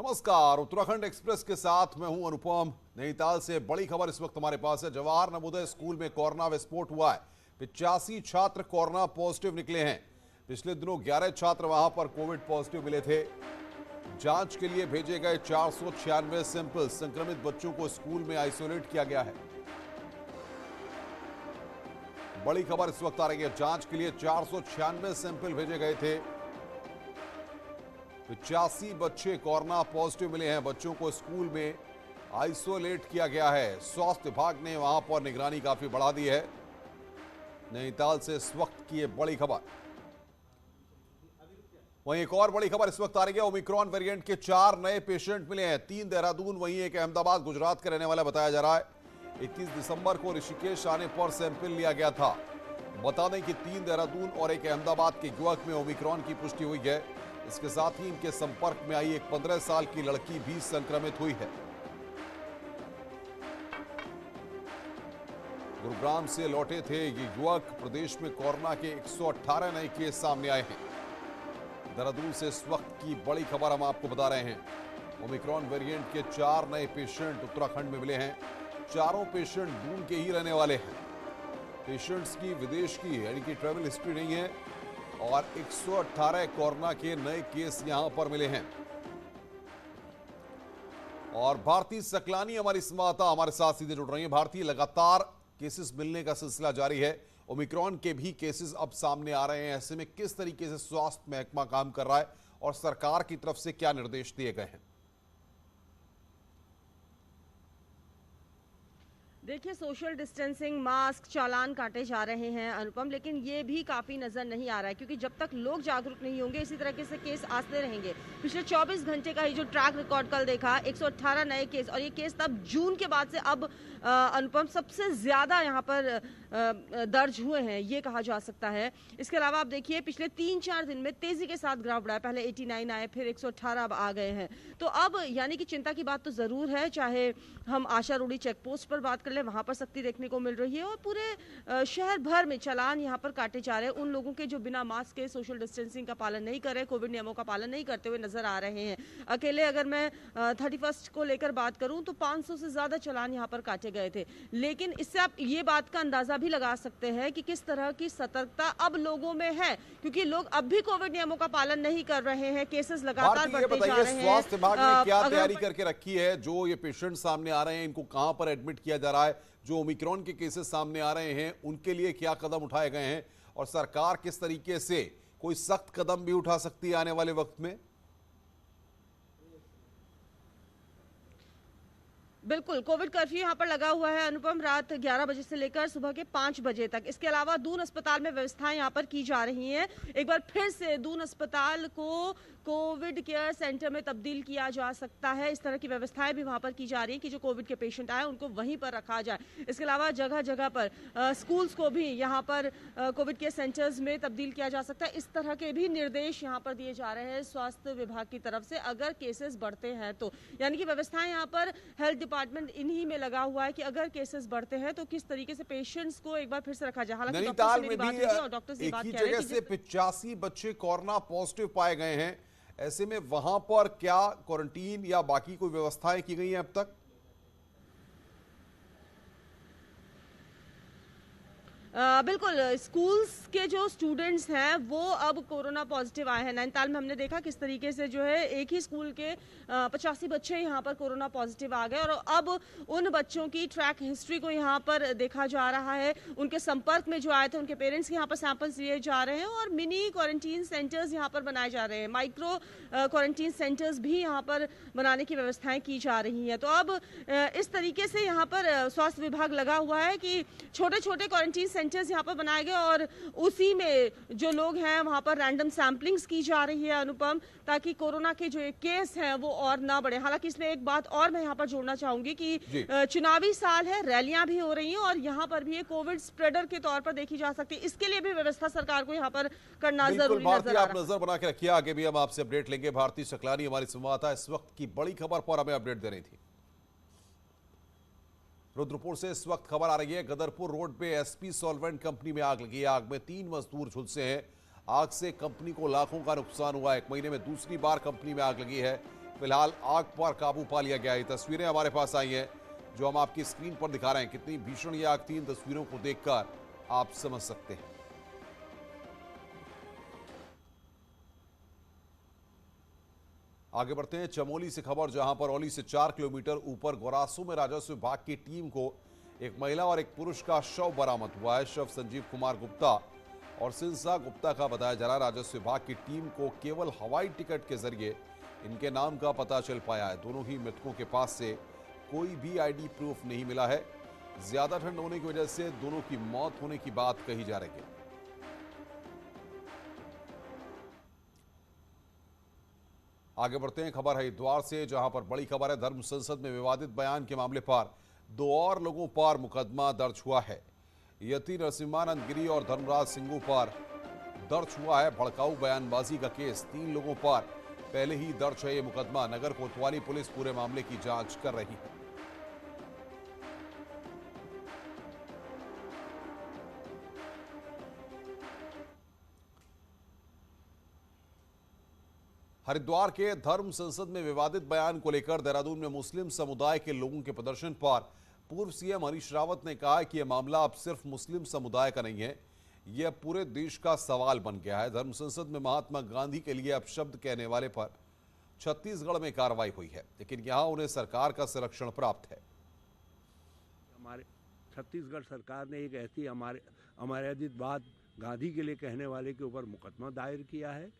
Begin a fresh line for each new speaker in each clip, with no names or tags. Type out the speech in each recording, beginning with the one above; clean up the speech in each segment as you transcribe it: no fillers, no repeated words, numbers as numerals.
नमस्कार, उत्तराखंड एक्सप्रेस के साथ मैं हूं अनुपम। नैनीताल से बड़ी खबर इस वक्त हमारे पास है। जवाहर नवोदय स्कूल में कोरोना विस्फोट हुआ है। 85 छात्र कोरोना पॉजिटिव निकले हैं। पिछले दिनों 11 छात्र वहां पर कोविड पॉजिटिव मिले थे। जांच के लिए भेजे गए 496 सैंपल। संक्रमित बच्चों को स्कूल में आइसोलेट किया गया है। बड़ी खबर इस वक्त आ रही है। जांच के लिए 496 सैंपल भेजे गए थे। 85 बच्चे कोरोना पॉजिटिव मिले हैं। बच्चों को स्कूल में आइसोलेट किया गया है। स्वास्थ्य विभाग ने वहां पर निगरानी काफी बढ़ा दी है। नैनीताल से इस वक्त की ये बड़ी खबर। वहीं एक और बड़ी खबर इस वक्त आ रही है। ओमिक्रॉन वेरिएंट के 4 नए पेशेंट मिले हैं। 3 देहरादून, वहीं एक अहमदाबाद गुजरात का रहने वाला बताया जा रहा है। 21 दिसंबर को ऋषिकेश आने पर सैंपल लिया गया था। बता दें कि 3 देहरादून और एक अहमदाबाद के युवक में ओमिक्रॉन की पुष्टि हुई है। इसके साथ ही इनके संपर्क में आई एक 15 साल की लड़की भी संक्रमित हुई है। गुरुग्राम से लौटे थे ये युवक। प्रदेश में कोरोना के 118 नए केस सामने आए हैं। देहरादून से इस वक्त की बड़ी खबर हम आपको बता रहे हैं। ओमिक्रॉन वेरिएंट के 4 नए पेशेंट उत्तराखंड में मिले हैं। चारों पेशेंट दून के ही रहने वाले हैं। पेशेंट्स की विदेश की यानी कि ट्रैवल हिस्ट्री नहीं है और 118 कोरोना के नए केस यहां पर मिले हैं। और भारती सकलानी हमारी संवाददाता हमारे साथ सीधे जुड़ रही है। भारतीय, लगातार केसेस मिलने का सिलसिला जारी है। ओमिक्रॉन के भी केसेस अब सामने आ रहे हैं। ऐसे में किस तरीके से स्वास्थ्य महकमा काम कर रहा है और सरकार की तरफ से क्या निर्देश दिए गए हैं?
देखिए, सोशल डिस्टेंसिंग, मास्क, चालान काटे जा रहे हैं अनुपम, लेकिन ये भी काफ़ी नज़र नहीं आ रहा है क्योंकि जब तक लोग जागरूक नहीं होंगे इसी तरह से केस आते रहेंगे। पिछले 24 घंटे का ही जो ट्रैक रिकॉर्ड कल देखा, 118 नए केस, और ये केस तब जून के बाद से अब अनुपम सबसे ज़्यादा यहाँ पर दर्ज हुए हैं, ये कहा जा सकता है। इसके अलावा आप देखिए, पिछले 3-4 दिन में तेज़ी के साथ ग्राफ बढ़ा है। पहले 89 आए, फिर 118 अब आ गए हैं। तो अब यानी कि चिंता की बात तो ज़रूर है। चाहे हम आशा रोडी चेक पोस्ट पर बात कर ले, वहां पर सख्ती देखने को मिल रही है और पूरे शहर भर में चालान यहां पर काटे जा रहे हैं उन लोगों के जो बिना मास्क के, सोशल डिस्टेंसिंग का पालन नहीं कर रहे, कोविड नियमों का पालन नहीं करते हुए नजर आ रहे हैं। अकेले अगर मैं 31 को लेकर बात करूं तो 500 से ज्यादा चालान यहां पर काटे गए थे। लेकिन इससे आप ये बात का अंदाजा भी लगा सकते हैं कि किस तरह की सतर्कता अब लोगों में है, क्योंकि लोग अब भी कोविड नियमों का पालन नहीं कर रहे हैं। केसेस लगातार बढ़ते जा रहे हैं।
स्वास्थ्य विभाग ने क्या तैयारी करके रखी है? जो ये पेशेंट सामने आ रहे हैं, इनको कहां पर एडमिट किया जा रहा है? जो ओमिक्रॉन के केसेस सामने आ रहे हैं, उनके लिए क्या कदम उठाए गए हैं और सरकार किस तरीके से कोई सख्त कदम भी उठा सकती है आने वाले वक्त में?
बिल्कुल, कोविड कर्फ्यू यहाँ पर लगा हुआ है अनुपम, रात 11 बजे से लेकर सुबह के 5 बजे तक। इसके अलावा दून अस्पताल में व्यवस्थाएं यहाँ पर की जा रही हैं। एक बार फिर से दून अस्पताल को कोविड केयर सेंटर में तब्दील किया जा सकता है। इस तरह की व्यवस्थाएं भी वहाँ पर की जा रही हैं कि जो कोविड के पेशेंट आए उनको वहीं पर रखा जाए। इसके अलावा जगह जगह पर स्कूल्स को भी यहाँ पर कोविड केयर सेंटर्स में तब्दील किया जा सकता है। इस तरह के भी निर्देश यहाँ पर दिए जा रहे हैं स्वास्थ्य विभाग की तरफ से, अगर केसेस बढ़ते हैं तो। यानी कि व्यवस्थाएं यहाँ पर हेल्थ डिपार्टमेंट इन्हीं में लगा हुआ है कि अगर केसेस बढ़ते हैं तो किस तरीके से पेशेंट्स को एक बार फिर से रखा जाए। हालांकि
नैनीताल में भी एक ही जगह से 85 बच्चे कोरोना पॉजिटिव पाए गए हैं। ऐसे में वहां पर क्या क्वारंटीन या बाकी कोई व्यवस्थाएं की गई हैं अब तक?
बिल्कुल, स्कूल्स के जो स्टूडेंट्स हैं वो अब कोरोना पॉजिटिव आए हैं। नैनीताल में हमने देखा किस तरीके से जो है एक ही स्कूल के 85 बच्चे यहाँ पर कोरोना पॉजिटिव आ गए और अब उन बच्चों की ट्रैक हिस्ट्री को यहाँ पर देखा जा रहा है। उनके संपर्क में जो आए थे उनके पेरेंट्स के यहाँ पर सैंपल्स लिए जा रहे हैं और मिनी क्वारंटीन सेंटर्स यहाँ पर बनाए जा रहे हैं। माइक्रो क्वारंटीन सेंटर्स भी यहाँ पर बनाने की व्यवस्थाएं की जा रही हैं। तो अब इस तरीके से यहाँ पर स्वास्थ्य विभाग लगा हुआ है कि छोटे छोटे क्वारंटीन सेंटर्स यहाँ पर बनाए गए और उसी में जो लोग हैं वहाँ पर रैंडम सैंपलिंग्स की जा रही है अनुपम, ताकि कोरोना के जो केस हैं वो और ना बढ़े। हालांकि इसमें एक बात और मैं यहाँ पर जोड़ना चाहूंगी कि चुनावी साल है, रैलियां भी हो रही हैं और यहाँ पर भी कोविड स्प्रेडर के तौर पर देखी जा सकती है। इसके लिए भी व्यवस्था सरकार को यहाँ पर करना जरूरी नजर आ रहा है।
आप नजर बना के रखिए, आगे भी हम आपसे अपडेट लेंगे। भारती सकलानी हमारी संवाददाता इस वक्त की बड़ी खबर पर हमें अपडेट दे रही थी। रुद्रपुर से इस वक्त खबर आ रही है। गदरपुर रोड पे एसपी सॉल्वेंट कंपनी में आग लगी है। आग में 3 मजदूर झुलसे हैं। आग से कंपनी को लाखों का नुकसान हुआ है। 1 महीने में दूसरी बार कंपनी में आग लगी है। फिलहाल आग पर काबू पा लिया गया। ये तस्वीरें हमारे पास आई हैं जो हम आपकी स्क्रीन पर दिखा रहे हैं। कितनी भीषण ये आग थी, इन तस्वीरों को देखकर आप समझ सकते हैं। आगे बढ़ते हैं चमोली से खबर, जहां पर औली से 4 किलोमीटर ऊपर गोरासू में राजस्व विभाग की टीम को एक महिला और एक पुरुष का शव बरामद हुआ है। शव संजीव कुमार गुप्ता और सिंसा गुप्ता का बताया जा रहा है। राजस्व विभाग की टीम को केवल हवाई टिकट के जरिए इनके नाम का पता चल पाया है। दोनों ही मृतकों के पास से कोई भी आईडी प्रूफ नहीं मिला है। ज्यादा ठंड होने की वजह से दोनों की मौत होने की बात कही जा रही है। आगे बढ़ते हैं खबर हरिद्वार से, जहां पर बड़ी खबर है। धर्म संसद में विवादित बयान के मामले पर 2 और लोगों पर मुकदमा दर्ज हुआ है। यति नरसिम्हानंद गिरी और धर्मराज सिंघू पर दर्ज हुआ है भड़काऊ बयानबाजी का केस। 3 लोगों पर पहले ही दर्ज है ये मुकदमा। नगर कोतवाली पुलिस पूरे मामले की जांच कर रही है। हरिद्वार के धर्म संसद में विवादित बयान को लेकर देहरादून में मुस्लिम समुदाय के लोगों के प्रदर्शन पर पूर्व सीएम हरीश रावत ने कहा कि यह मामला अब सिर्फ मुस्लिम समुदाय का नहीं है, यह पूरे देश का सवाल बन गया है। धर्म संसद में महात्मा गांधी के लिए अपशब्द कहने वाले पर छत्तीसगढ़ में कार्रवाई हुई है, लेकिन यहां उन्हें सरकार का संरक्षण प्राप्त है।
हमारे छत्तीसगढ़ सरकार ने एक ऐसी अमर्यादित बात गांधी के लिए कहने वाले के ऊपर मुकदमा दायर किया है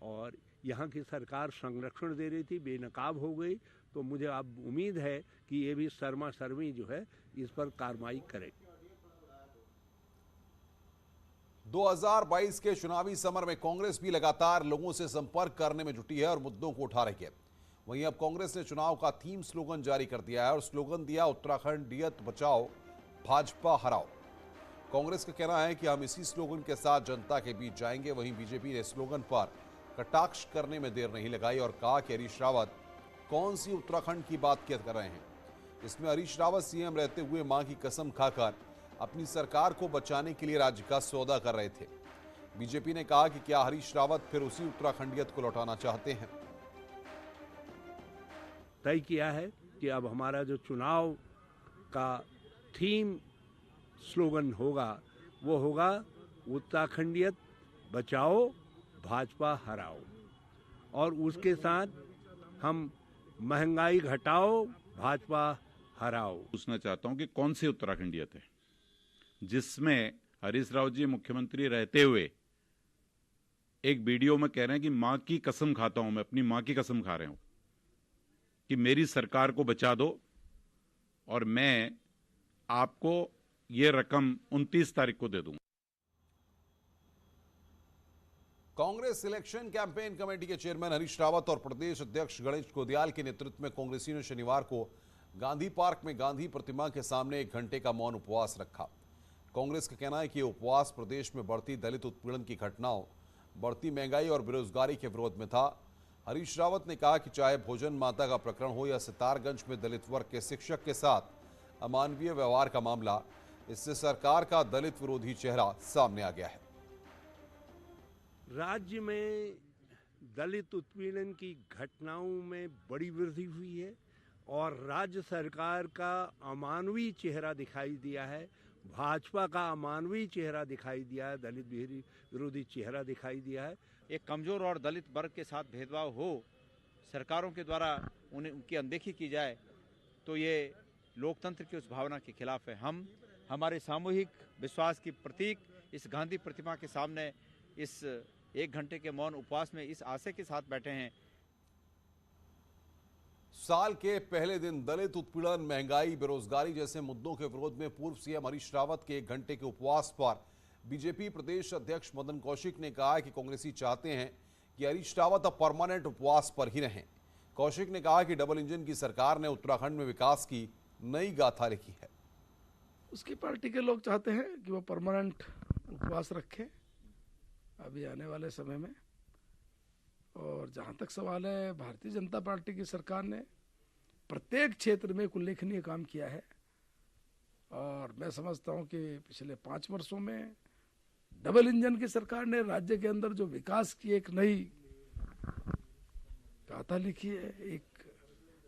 और यहाँ की सरकार संरक्षण दे रही थी, बेनकाब हो गई। तो मुझे अब उम्मीद है कि ये भी शर्मा शर्मी जो है इस पर कार्रवाई करेगी।
2022 के चुनावी समर में कांग्रेस भी लगातार लोगों से संपर्क करने में जुटी है और मुद्दों को उठा रही है। वहीं अब कांग्रेस ने चुनाव का थीम स्लोगन जारी कर दिया है और स्लोगन दिया उत्तराखंडियत बचाओ, भाजपा हराओ। कांग्रेस का कहना है कि हम इसी स्लोगन के साथ जनता के बीच जाएंगे। वहीं बीजेपी ने स्लोगन पर कटाक्ष करने में देर नहीं लगाई और कहा कि हरीश रावत कौन सी उत्तराखंड की बात कर रहे हैं। इसमें हरीश रावत सीएम रहते हुए मां की कसम खाकर अपनी सरकार को बचाने के लिए राज्य का सौदा कर रहे थे। बीजेपी ने कहा कि क्या हरीश रावत फिर उसी उत्तराखंडियत को लौटाना चाहते हैं।
तय किया है कि अब हमारा जो चुनाव का थीम स्लोगन होगा वो होगा उत्तराखंडियत बचाओ, भाजपा हराओ, और उसके साथ हम महंगाई घटाओ, भाजपा हराओ।
पूछना चाहता हूं कि कौन सी उत्तराखंडियत है जिसमें हरीश रावत जी मुख्यमंत्री रहते हुए एक वीडियो में कह रहे हैं कि मां की कसम खाता हूं, मैं अपनी मां की कसम खा रहे हूं कि मेरी सरकार को बचा दो और मैं आपको ये रकम 29 तारीख को दे दूंगा।
कांग्रेस इलेक्शन कैंपेन कमेटी के चेयरमैन हरीश रावत और प्रदेश अध्यक्ष गणेश गोदियाल के नेतृत्व में कांग्रेसियों ने शनिवार को गांधी पार्क में गांधी प्रतिमा के सामने 1 घंटे का मौन उपवास रखा। कांग्रेस का कहना है कि यह उपवास प्रदेश में बढ़ती दलित उत्पीड़न की घटनाओं, बढ़ती महंगाई और बेरोजगारी के विरोध में था। हरीश रावत ने कहा कि चाहे भोजन माता का प्रकरण हो या सितारगंज में दलित वर्ग के शिक्षक के साथ अमानवीय व्यवहार का मामला, इससे सरकार का दलित विरोधी चेहरा सामने आ गया है।
राज्य में दलित उत्पीड़न की घटनाओं में बड़ी वृद्धि हुई है और राज्य सरकार का अमानवीय चेहरा दिखाई दिया है, भाजपा का अमानवीय चेहरा दिखाई दिया है, दलित विरोधी चेहरा दिखाई दिया है।
एक कमज़ोर और दलित वर्ग के साथ भेदभाव हो, सरकारों के द्वारा उनकी अनदेखी की जाए, तो ये लोकतंत्र की उस भावना के खिलाफ है। हम हमारे सामूहिक विश्वास की प्रतीक इस गांधी प्रतिमा के सामने इस 1 घंटे के मौन उपवास में इस आशय के साथ बैठे हैं।
साल के पहले दिन दलित उत्पीड़न, महंगाई, बेरोजगारी जैसे मुद्दों के विरोध में पूर्व सीएम हरीश रावत के 1 घंटे के उपवास पर बीजेपी प्रदेश अध्यक्ष मदन कौशिक ने कहा कि कांग्रेसी चाहते हैं कि हरीश रावत अब परमानेंट उपवास पर ही रहें। कौशिक ने कहा कि डबल इंजन की सरकार ने उत्तराखंड में विकास की नई गाथा लिखी है।
उसकी पार्टी के लोग चाहते हैं कि वो परमानेंट उपवास रखें अभी आने वाले समय में। और जहाँ तक सवाल है, भारतीय जनता पार्टी की सरकार ने प्रत्येक क्षेत्र में एक उल्लेखनीय काम किया है और मैं समझता हूँ कि पिछले 5 वर्षों में डबल इंजन की सरकार ने राज्य के अंदर जो विकास की एक नई गाथा लिखी है, एक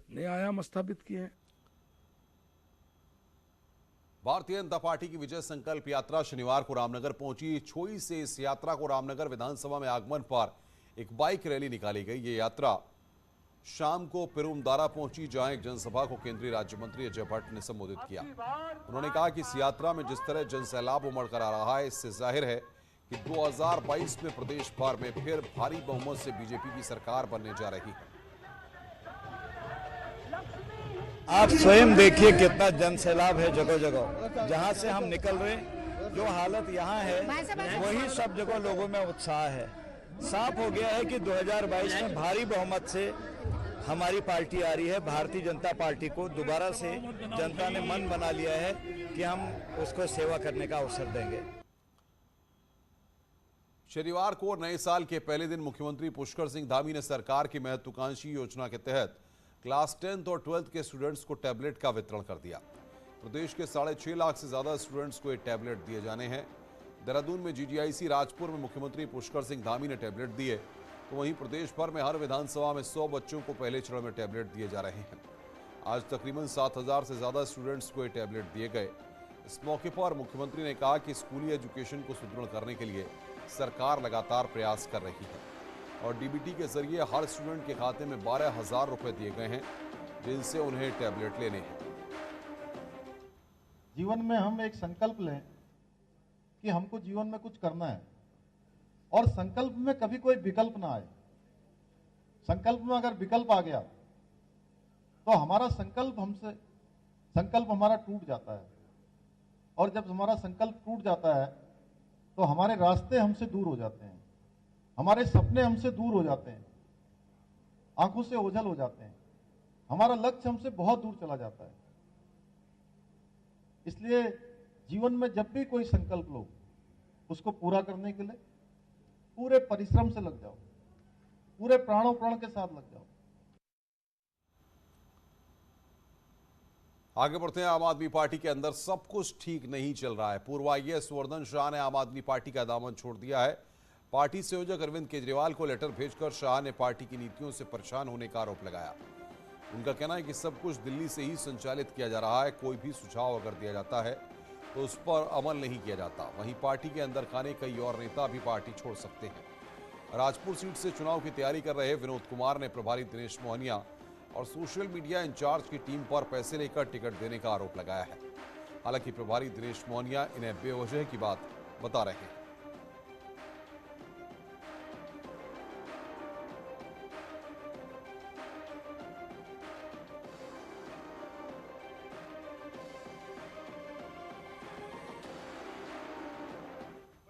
नए आयाम स्थापित किए हैं।
भारतीय जनता पार्टी की विजय संकल्प यात्रा शनिवार को रामनगर पहुंची। छोई से इस यात्रा को रामनगर विधानसभा में आगमन पर एक बाइक रैली निकाली गई। ये यात्रा शाम को पिरुमदारा पहुंची, जहां एक जनसभा को केंद्रीय राज्य मंत्री अजय भट्ट ने संबोधित किया। उन्होंने कहा कि इस यात्रा में जिस तरह जनसैलाब उमड़ कर आ रहा है, इससे जाहिर है कि 2022 में प्रदेश भर में फिर भारी बहुमत से बीजेपी की सरकार बनने जा रही है।
आप स्वयं देखिए कितना जनसैलाब है जगह जगह। जहां से हम निकल रहे, जो हालत यहाँ है वही सब जगह लोगों में उत्साह है। साफ हो गया है कि 2022 में भारी बहुमत से हमारी पार्टी आ रही है। भारतीय जनता पार्टी को दोबारा से जनता ने मन बना लिया है कि हम उसको सेवा करने का अवसर देंगे।
शनिवार को नए साल के पहले दिन मुख्यमंत्री पुष्कर सिंह धामी ने सरकार की महत्वाकांक्षी योजना के तहत क्लास 10th और 12th के स्टूडेंट्स को टैबलेट का वितरण कर दिया। प्रदेश के 6.5 लाख से ज्यादा स्टूडेंट्स को ये टैबलेट दिए जाने हैं। देहरादून में जीजीआईसी राजपुर में मुख्यमंत्री पुष्कर सिंह धामी ने टैबलेट दिए, तो वहीं प्रदेश भर में हर विधानसभा में 100 बच्चों को पहले चरण में टैबलेट दिए जा रहे हैं। आज तकरीबन 7,000 से ज्यादा स्टूडेंट्स को ये टैबलेट दिए गए। इस मौके पर मुख्यमंत्री ने कहा कि स्कूली एजुकेशन को सुदृढ़ करने के लिए सरकार लगातार प्रयास कर रही है और डीबीटी के जरिए हर स्टूडेंट के खाते में 12,000 रुपए दिए गए हैं, जिनसे उन्हें टैबलेट लेने हैं।
जीवन में हम एक संकल्प लें कि हमको जीवन में कुछ करना है और संकल्प में कभी कोई विकल्प ना आए। संकल्प में अगर विकल्प आ गया तो हमारा संकल्प हमारा टूट जाता है, और जब हमारा संकल्प टूट जाता है तो हमारे रास्ते हमसे दूर हो जाते हैं, हमारे सपने हमसे दूर हो जाते हैं, आंखों से ओझल हो जाते हैं, हमारा लक्ष्य हमसे बहुत दूर चला जाता है। इसलिए जीवन में जब भी कोई संकल्प लो, उसको पूरा करने के लिए पूरे परिश्रम से लग जाओ, पूरे प्राणों प्राण के साथ लग जाओ।
आगे बढ़ते हैं। आम आदमी पार्टी के अंदर सब कुछ ठीक नहीं चल रहा है। पूर्व आईएएस वर्धन शाह ने आम आदमी पार्टी का दामन छोड़ दिया है। पार्टी संयोजक अरविंद केजरीवाल को लेटर भेजकर शाह ने पार्टी की नीतियों से परेशान होने का आरोप लगाया। उनका कहना है कि सब कुछ दिल्ली से ही संचालित किया जा रहा है, कोई भी सुझाव अगर दिया जाता है तो उस पर अमल नहीं किया जाता। वहीं पार्टी के अंदर खाने कई और नेता भी पार्टी छोड़ सकते हैं। राजपुर सीट से चुनाव की तैयारी कर रहे विनोद कुमार ने प्रभारी दिनेश मोहनिया और सोशल मीडिया इंचार्ज की टीम पर पैसे लेकर टिकट देने का आरोप लगाया है। हालांकि प्रभारी दिनेश मोहनिया इन्हें बेवजह की बात बता रहे हैं।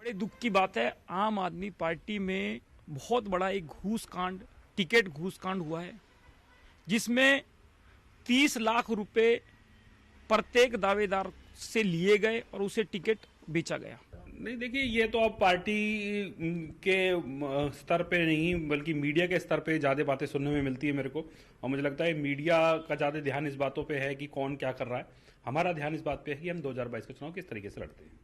बड़े दुख की बात है, आम आदमी पार्टी में बहुत बड़ा एक घूस कांड, टिकट घूस कांड हुआ है, जिसमें 30 लाख रुपए प्रत्येक दावेदार से लिए गए और उसे टिकट बेचा गया।
नहीं, देखिए, ये तो अब पार्टी के स्तर पे नहीं बल्कि मीडिया के स्तर पे ज़्यादा बातें सुनने में मिलती है मेरे को, और मुझे लगता है मीडिया का ज़्यादा ध्यान इस बातों पे है कि कौन क्या कर रहा है। हमारा ध्यान इस बात पे है कि हम 2022 का चुनाव किस तरीके से लड़ते हैं।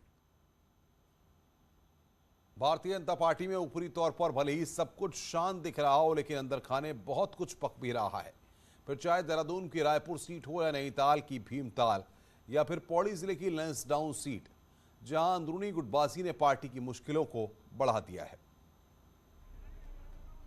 भारतीय जनता पार्टी में ऊपरी तौर पर भले ही सब कुछ शांत दिख रहा हो, लेकिन अंदर खाने बहुत कुछ पक भी रहा है। फिर चाहे देहरादून की रायपुर सीट हो या नैनीताल की भीमताल या फिर पौड़ी जिले की लैंसडाउन सीट, जहां अंदरूनी गुटबाजी ने पार्टी की मुश्किलों को बढ़ा दिया है।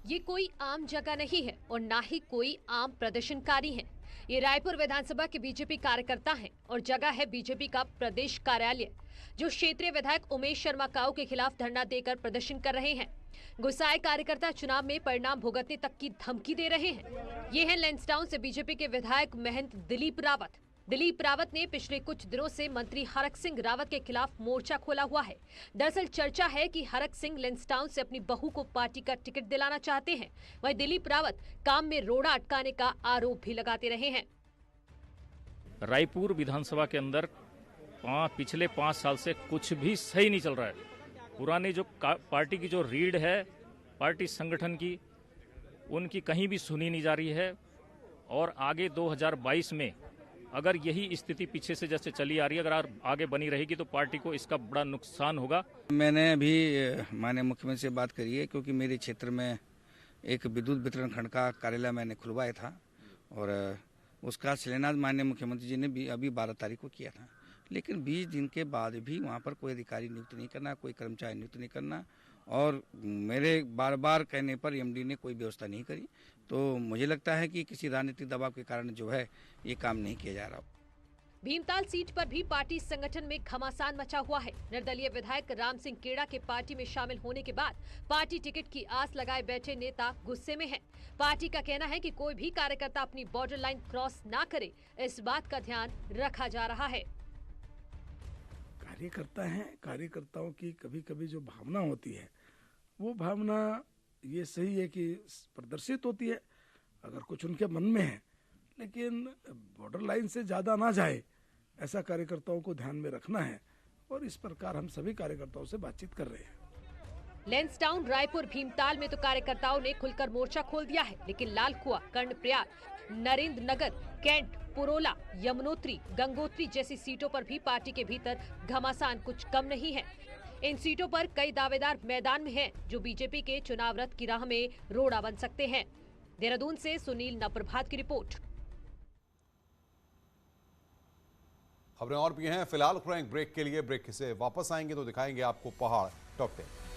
ये कोई आम जगह नहीं है और ना ही कोई आम प्रदर्शनकारी है। ये रायपुर विधानसभा के बीजेपी कार्यकर्ता हैं और जगह है बीजेपी का प्रदेश कार्यालय, जो क्षेत्रीय विधायक उमेश शर्मा काऊ के खिलाफ धरना देकर प्रदर्शन कर रहे हैं। गुस्साए कार्यकर्ता चुनाव में परिणाम भुगतने तक की धमकी दे रहे हैं। ये है लैंसडाउन से बीजेपी के विधायक महंत दिलीप रावत। दिलीप रावत ने पिछले कुछ दिनों से मंत्री हरक सिंह रावत के खिलाफ मोर्चा खोला हुआ है। दरअसल चर्चा है कि हरक सिंह लैंसडाउन से अपनी बहू को पार्टी का टिकट दिलाना चाहते हैं। वहीं दिलीप रावत काम में रोड़ा अटकाने का आरोप भी लगाते रहे हैं।
रायपुर विधानसभा के अंदर पिछले 5 साल से कुछ भी सही नहीं चल रहा है। पुरानी जो पार्टी की जो रीढ़ है पार्टी संगठन की, उनकी कहीं भी सुनी नहीं जा रही है। और आगे 2022 में अगर यही स्थिति पीछे से जैसे चली आ रही है, अगर आगे बनी रहेगी तो पार्टी को इसका बड़ा नुकसान होगा।
मैंने अभी माननीय मुख्यमंत्री से बात करी है, क्योंकि मेरे क्षेत्र में एक विद्युत वितरण खंड का कार्यालय मैंने खुलवाया था और उसका शिलान्यास माननीय मुख्यमंत्री जी ने भी अभी 12 तारीख को किया था। लेकिन 20 दिन के बाद भी वहाँ पर कोई अधिकारी नियुक्त नहीं करना, कोई कर्मचारी नियुक्त नहीं करना, और मेरे बार बार कहने पर एमडी ने कोई व्यवस्था नहीं करी। तो मुझे लगता है कि किसी राजनीतिक दबाव के कारण जो है ये काम नहीं किया जा रहा।
भीमताल सीट पर भी पार्टी संगठन में घमासान मचा हुआ है। निर्दलीय विधायक राम सिंह केड़ा के पार्टी में शामिल होने के बाद पार्टी टिकट की आस लगाए बैठे नेता गुस्से में हैं। पार्टी का कहना है कि कोई भी कार्यकर्ता अपनी बॉर्डर लाइन क्रॉस ना करे, इस बात का ध्यान रखा जा रहा है।
कार्यकर्ता हैं, कार्यकर्ताओं की कभी कभी जो भावना होती है वो भावना ये सही है कि प्रदर्शित होती है अगर कुछ उनके मन में है, लेकिन बॉर्डर लाइन से ज़्यादा ना जाए, ऐसा कार्यकर्ताओं को ध्यान में रखना है। और इस प्रकार हम सभी कार्यकर्ताओं से बातचीत कर रहे हैं।
लैंसडाउन, रायपुर, भीमताल में तो कार्यकर्ताओं ने खुलकर मोर्चा खोल दिया है, लेकिन लालकुआ, कर्णप्रयाग, नरेंद्र नगर, कैंट, पुरोला, यमुनोत्री, गंगोत्री जैसी सीटों पर भी पार्टी के भीतर घमासान कुछ कम नहीं है। इन सीटों पर कई दावेदार मैदान में हैं, जो बीजेपी के चुनाव रथ की राह में रोड़ा बन सकते हैं। देहरादून से सुनील नवप्रभात की रिपोर्ट।
खबरें और भी हैं, फिलहाल ब्रेक के लिए, ब्रेक से वापस आएंगे तो दिखाएंगे आपको पहाड़ टॉप 10।